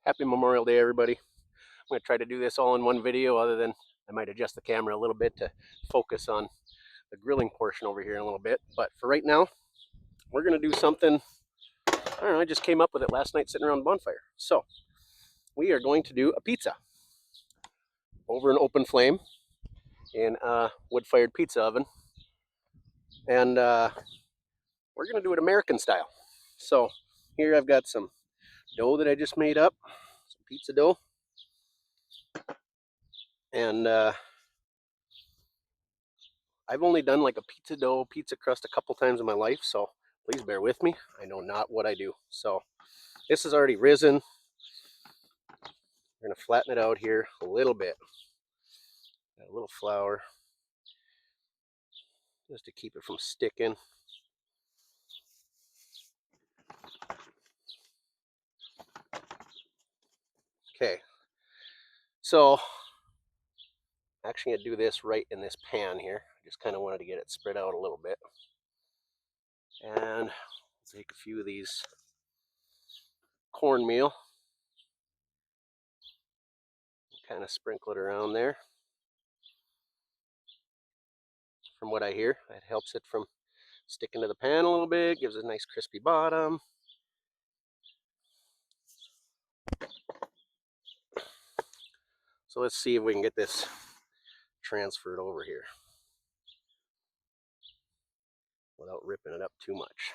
Happy Memorial Day, everybody. I'm going to try to do this all in one video, other than I might adjust the camera a little bit to focus on the grilling portion over here in a little bit. But for right now, we're going to do something, I don't know, I just came up with it last night sitting around the bonfire. So we are going to do a pizza over an open flame in a wood-fired pizza oven. And we're going to do it American style. So here I've got some dough that I just made up, some pizza dough. And I've only done like a pizza dough, pizza crust a couple times in my life, so please bear with me. I know not what I do. So this is already risen. We're going to flatten it out here a little bit. Got a little flour just to keep it from sticking. Okay, so actually I'm going to do this right in this pan here. I just kind of wanted to get it spread out a little bit. And take a few of these cornmeal, kind of sprinkle it around there. From what I hear, that helps it from sticking to the pan a little bit, gives it a nice crispy bottom. So let's see if we can get this transferred over here without ripping it up too much.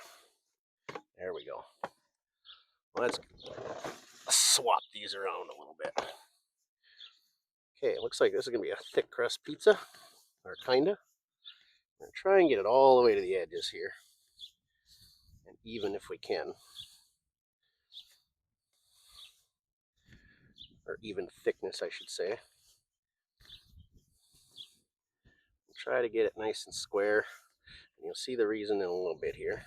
There we go. Let's swap these around a little bit. Okay, it looks like this is going to be a thick crust pizza, or kinda. I'm going to try and get it all the way to the edges here, and even if we can, or even thickness I should say. Try to get it nice and square, and you'll see the reason in a little bit here.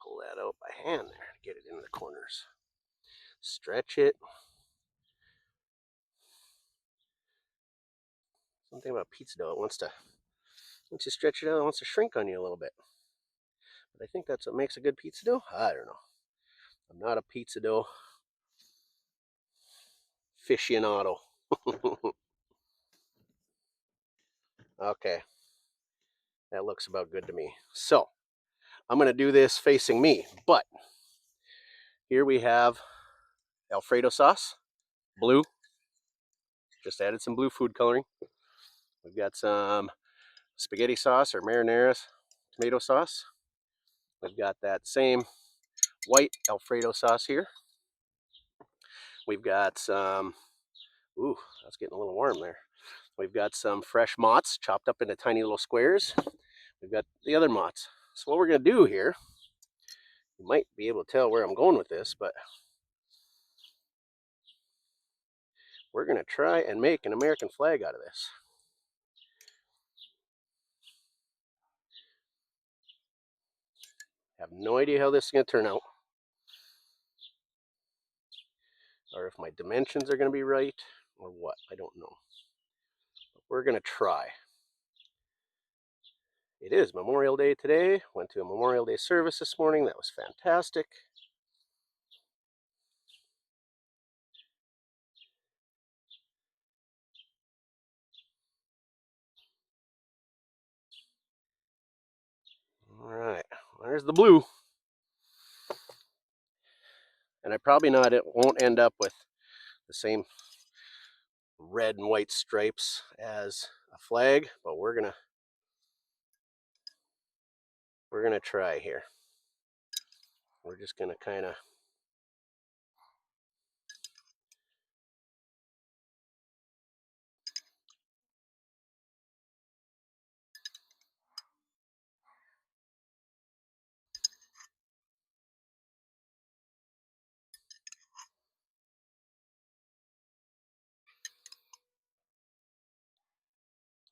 Pull that out by hand there to get it into the corners. Stretch it. Something about pizza dough, once you stretch it out, it wants to shrink on you a little bit. But I think that's what makes a good pizza dough. I don't know. I'm not a pizza dough aficionado. Okay, that looks about good to me. So I'm going to do this facing me, but here we have Alfredo sauce, blue. Just added some blue food coloring. We've got some spaghetti sauce or marinara tomato sauce. We've got that same white Alfredo sauce here. We've got some, ooh, that's getting a little warm there. We've got some fresh mozz chopped up into tiny little squares. We've got the other mozz. So what we're going to do here, you might be able to tell where I'm going with this, but we're going to try and make an American flag out of this. I have no idea how this is going to turn out, or if my dimensions are going to be right, or what. I don't know. But we're going to try. It is Memorial Day today. Went to a Memorial Day service this morning. That was fantastic. All right, there's the blue. And I probably won't end up with the same red and white stripes as a flag, but we're gonna try here. We're just gonna kind of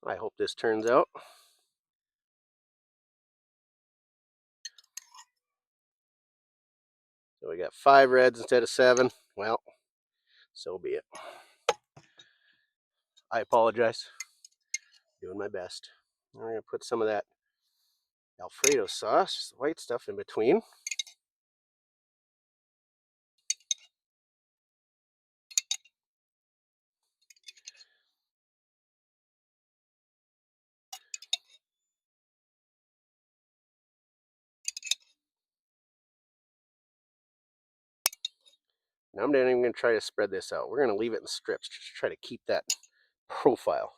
I hope this turns out. So we got 5 reds instead of 7. Well, so be it. I apologize. Doing my best. I'm going to put some of that Alfredo sauce, the white stuff, in between. Now I'm not even going to try to spread this out. We're going to leave it in strips, just to try to keep that profile.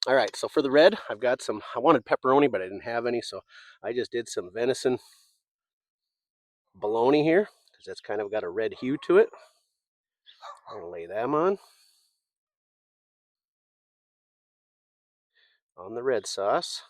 All right, so for the red, I've got some, I wanted pepperoni, but I didn't have any, so I just did some venison bologna here, because that's kind of got a red hue to it. I'm going to lay them on the red sauce.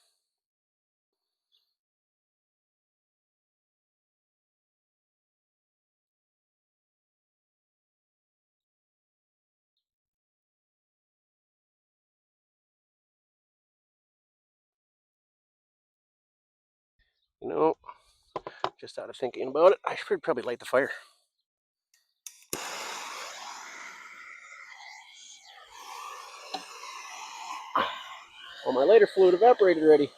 You know, just out of thinking about it, I should probably light the fire. Well, my lighter fluid evaporated already.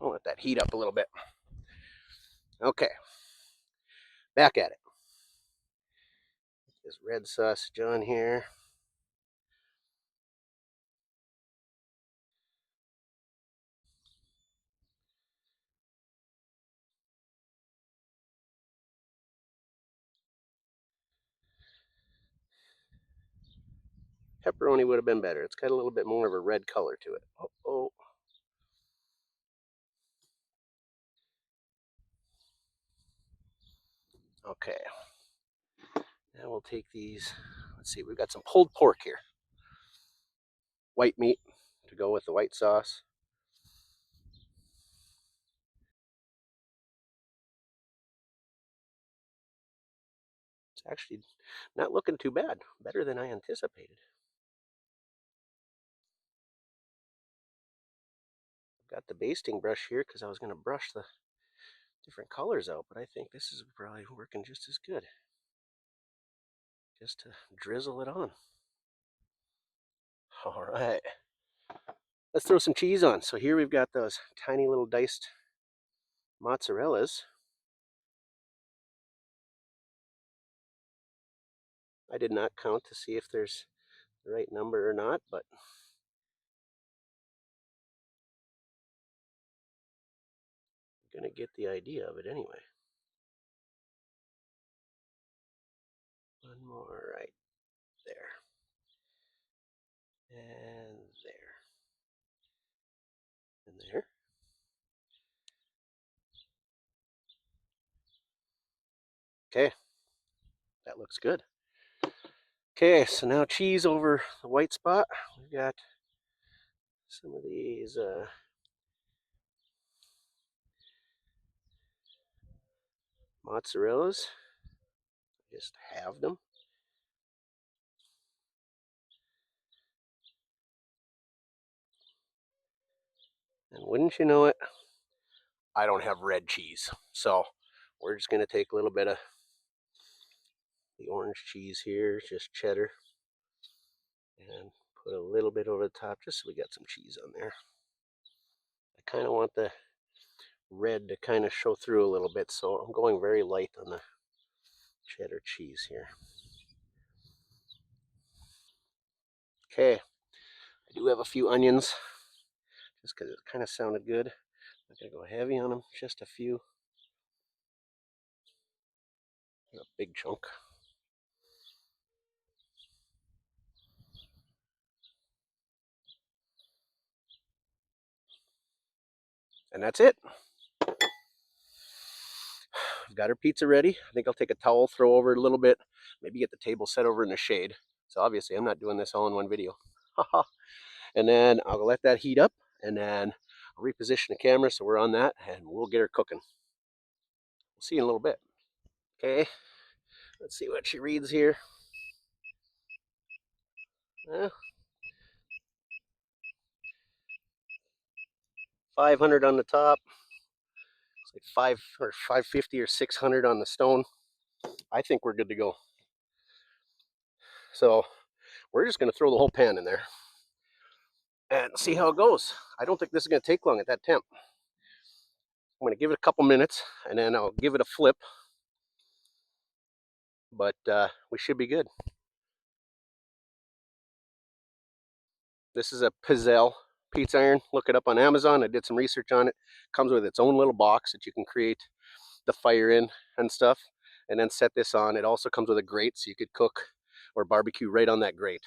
I'll let that heat up a little bit. Okay, back at it. This red sausage on here. Pepperoni would have been better. It's got a little bit more of a red color to it. Oh. Okay. Now we'll take these. Let's see, we've got some pulled pork here. White meat to go with the white sauce. It's actually not looking too bad. Better than I anticipated. I've got the basting brush here because I was going to brush the different colors out, but I think this is probably working just as good. Just to drizzle it on. All right. Let's throw some cheese on. So here we've got those tiny little diced mozzarellas. I did not count to see if there's the right number or not, but I'm gonna get the idea of it anyway. One more right there. And there. And there. Okay, that looks good. Okay, so now cheese over the white spot. We've got some of these mozzarellas. Just halved them. And wouldn't you know it, I don't have red cheese. So we're just going to take a little bit of the orange cheese here, just cheddar, and put a little bit over the top just so we got some cheese on there. I kind of want the red to kind of show through a little bit, so I'm going very light on the cheddar cheese here. Okay, I do have a few onions, just because it kind of sounded good. I'm not going to go heavy on them, just a few. A big chunk. And that's it. I've got our pizza ready. I think I'll take a towel, throw over it a little bit, maybe get the table set over in the shade. So obviously I'm not doing this all in one video. And then I'll let that heat up, and then I'll reposition the camera so we're on that, and we'll get her cooking. We'll see you in a little bit. Okay, let's see what she reads here. 500 on the top. It's like 550 or 600 on the stone. I think we're good to go. So we're just going to throw the whole pan in there and see how it goes. I don't think this is going to take long at that temp. I'm going to give it a couple minutes, and then I'll give it a flip. But we should be good. This is a Pizzelle pizza iron. Look it up on Amazon. I did some research on it. Comes with its own little box that you can create the fire in and stuff, and then set this on. It also comes with a grate, so you could cook or barbecue right on that grate.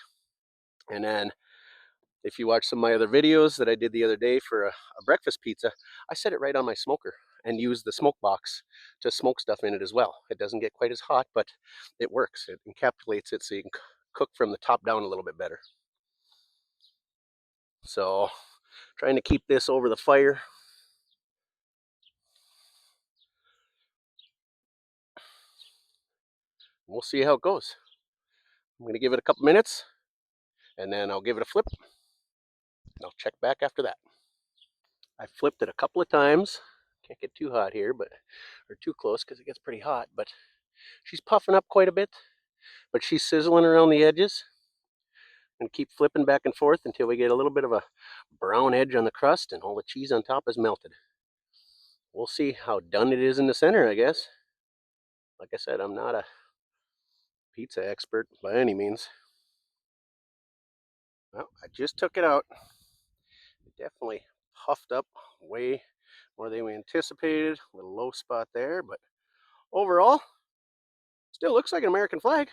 And then if you watch some of my other videos that I did the other day for a breakfast pizza, I set it right on my smoker and use the smoke box to smoke stuff in it as well. It doesn't get quite as hot, but it works. It encapsulates it so you can cook from the top down a little bit better. So trying to keep this over the fire. We'll see how it goes. I'm going to give it a couple minutes, and then I'll give it a flip, and I'll check back after that. I flipped it a couple of times. Can't get too hot here, or too close because it gets pretty hot, but she's puffing up quite a bit, but she's sizzling around the edges. And keep flipping back and forth until we get a little bit of a brown edge on the crust and all the cheese on top is melted. We'll see how done it is in the center, I guess. Like I said, I'm not a pizza expert by any means. Well, I just took it out. It definitely puffed up way more than we anticipated. A little low spot there, but overall, still looks like an American flag.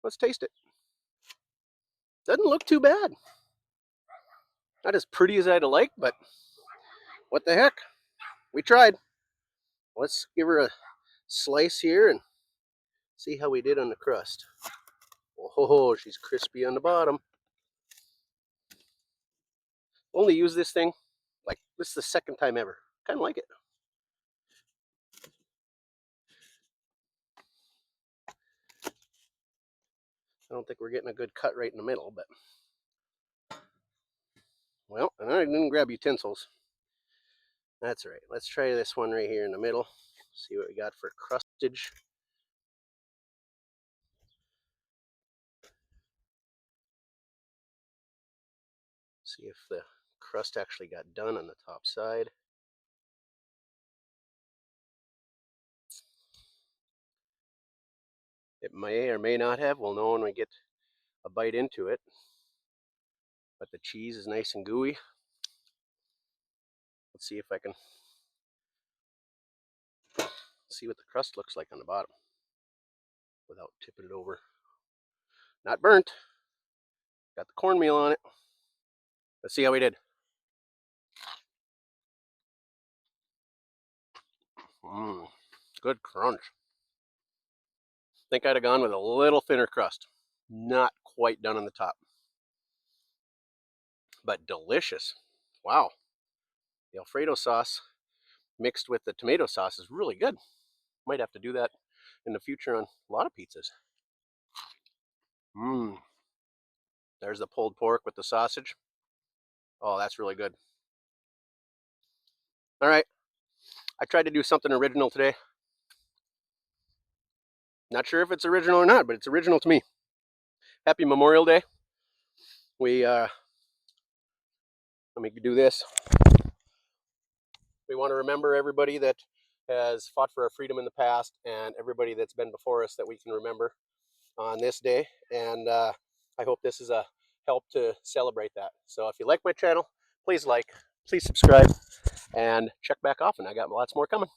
Let's taste it. Doesn't look too bad. Not as pretty as I'd like, but what the heck? We tried. Let's give her a slice here and see how we did on the crust. Oh, she's crispy on the bottom. Only use this thing, like, this is the second time ever. Kind of like it. I don't think we're getting a good cut right in the middle, but well, and I didn't grab utensils. That's right. Let's try this one right here in the middle. See what we got for crustage. See if the crust actually got done on the top side. It may or may not have. We'll know when we get a bite into it. But the cheese is nice and gooey. Let's see if I can see what the crust looks like on the bottom without tipping it over. Not burnt. Got the cornmeal on it. Let's see how we did. Good crunch. Think I'd have gone with a little thinner crust. Not quite done on the top. But delicious. Wow. The Alfredo sauce mixed with the tomato sauce is really good. Might have to do that in the future on a lot of pizzas. There's the pulled pork with the sausage. Oh, that's really good. All right. I tried to do something original today. Not sure if it's original or not, but it's original to me. Happy Memorial Day. Let me do this. We want to remember everybody that has fought for our freedom in the past and everybody that's been before us that we can remember on this day. And I hope this is a help to celebrate that. So if you like my channel, please like, please subscribe, and check back often. I got lots more coming.